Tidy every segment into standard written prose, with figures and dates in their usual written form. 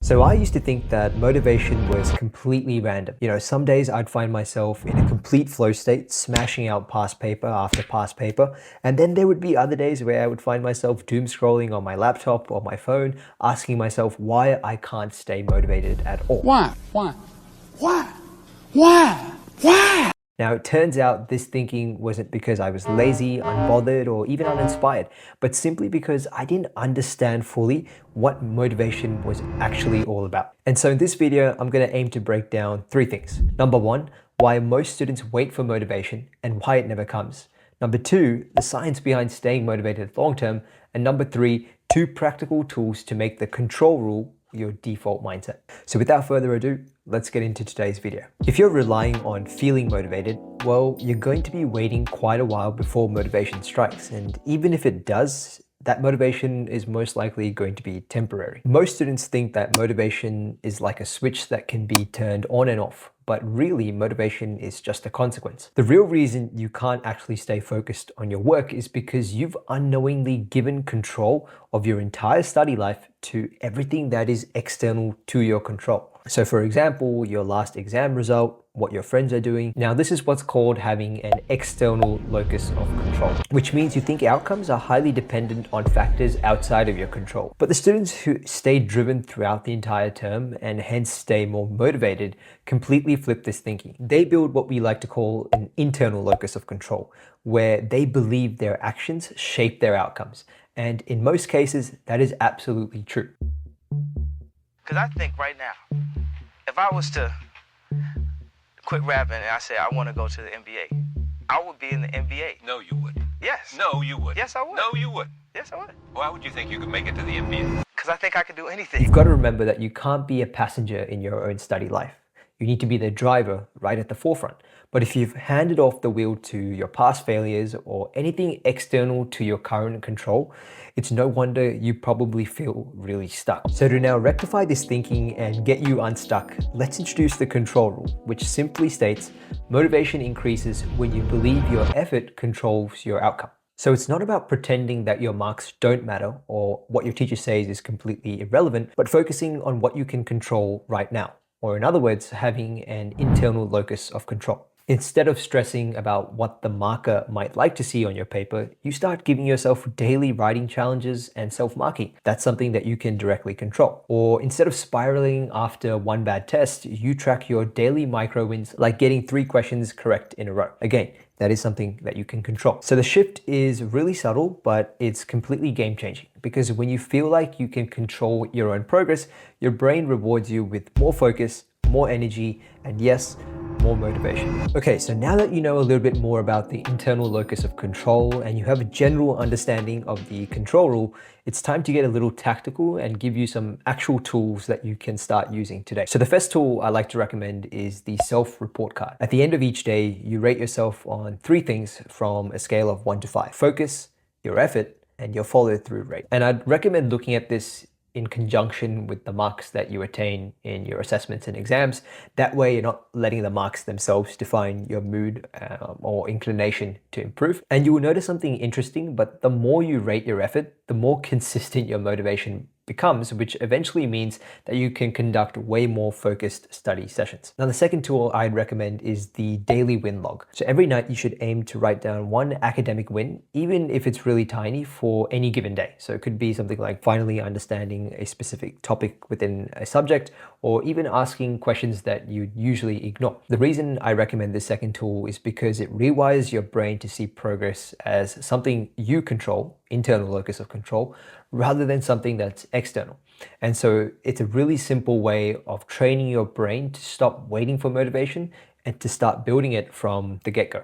So I used to think that motivation was completely random. You know, some days I'd find myself in a complete flow state, smashing out past paper after past paper. And then there would be other days where I would find myself doom scrolling on my laptop or my phone, asking myself why I can't stay motivated at all. Why? Why? Now, it turns out this thinking wasn't because I was lazy, unbothered, or even uninspired, but simply because I didn't understand fully what motivation was actually all about. And so in this video, I'm going to aim to break down three things. Number one, why most students wait for motivation and why it never comes. Number two, the science behind staying motivated long term. And number three, two practical tools to make the control rule your default mindset. So without further ado, let's get into today's video. If you're relying on feeling motivated, well, you're going to be waiting quite a while before motivation strikes. And even if it does, that motivation is most likely going to be temporary. Most students think that motivation is like a switch that can be turned on and off, but really motivation is just a consequence. The real reason you can't actually stay focused on your work is because you've unknowingly given control of your entire study life to everything that is external to your control. So for example, your last exam result, what your friends are doing. Now, this is what's called having an external locus of control, which means you think outcomes are highly dependent on factors outside of your control. But the students who stay driven throughout the entire term and hence stay more motivated completely flip this thinking. They build what we like to call an internal locus of control, where they believe their actions shape their outcomes. And in most cases, that is absolutely true. Because I think right now, if I was to quit rapping and I said I want to go to the NBA, I would be in the NBA. No, you wouldn't. Yes. No, you wouldn't. Yes, I would. No, you wouldn't. Yes, I would. Why would you think you could make it to the NBA? Because I think I could do anything. You've got to remember that you can't be a passenger in your own study life. You need to be the driver right at the forefront. But if you've handed off the wheel to your past failures or anything external to your current control, it's no wonder you probably feel really stuck. So to now rectify this thinking and get you unstuck, let's introduce the control rule, which simply states motivation increases when you believe your effort controls your outcome. So it's not about pretending that your marks don't matter or what your teacher says is completely irrelevant, but focusing on what you can control right now. Or in other words, having an internal locus of control. Instead of stressing about what the marker might like to see on your paper, you start giving yourself daily writing challenges and self-marking. That's something that you can directly control. Or instead of spiraling after one bad test, you track your daily micro wins, like getting 3 questions correct in a row. Again, that is something that you can control. So the shift is really subtle, but it's completely game-changing, because when you feel like you can control your own progress, your brain rewards you with more focus, more energy, and yes, more motivation. Okay, so now that you know a little bit more about the internal locus of control and you have a general understanding of the control rule, it's time to get a little tactical and give you some actual tools that you can start using today. So the first tool I like to recommend is the self-report card. At the end of each day, you rate yourself on 3 things from a scale of 1 to 5. Focus, your effort, and your follow-through rate. And I'd recommend looking at this in conjunction with the marks that you attain in your assessments and exams. That way you're not letting the marks themselves define your mood or inclination to improve. And you will notice something interesting, but the more you rate your effort, the more consistent your motivation becomes, which eventually means that you can conduct way more focused study sessions. Now, the second tool I'd recommend is the daily win log. So every night you should aim to write down 1 academic win, even if it's really tiny, for any given day. So it could be something like finally understanding a specific topic within a subject, or even asking questions that you usually ignore. The reason I recommend this second tool is because it rewires your brain to see progress as something you control, internal locus of control, rather than something that's external. And so it's a really simple way of training your brain to stop waiting for motivation and to start building it from the get-go.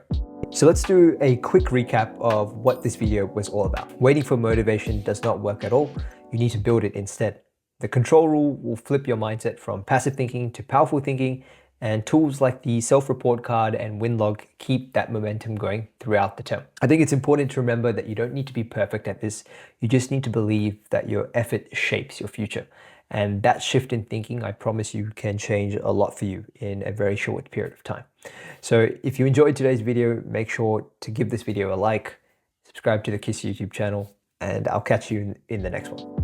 So let's do a quick recap of what this video was all about. Waiting for motivation does not work at all. You need to build it instead. The control rule will flip your mindset from passive thinking to powerful thinking, and tools like the self-report card and win log keep that momentum going throughout the term. I think it's important to remember that you don't need to be perfect at this. You just need to believe that your effort shapes your future. And that shift in thinking, I promise you, can change a lot for you in a very short period of time. So if you enjoyed today's video, make sure to give this video a like, subscribe to the KISS YouTube channel, and I'll catch you in the next one.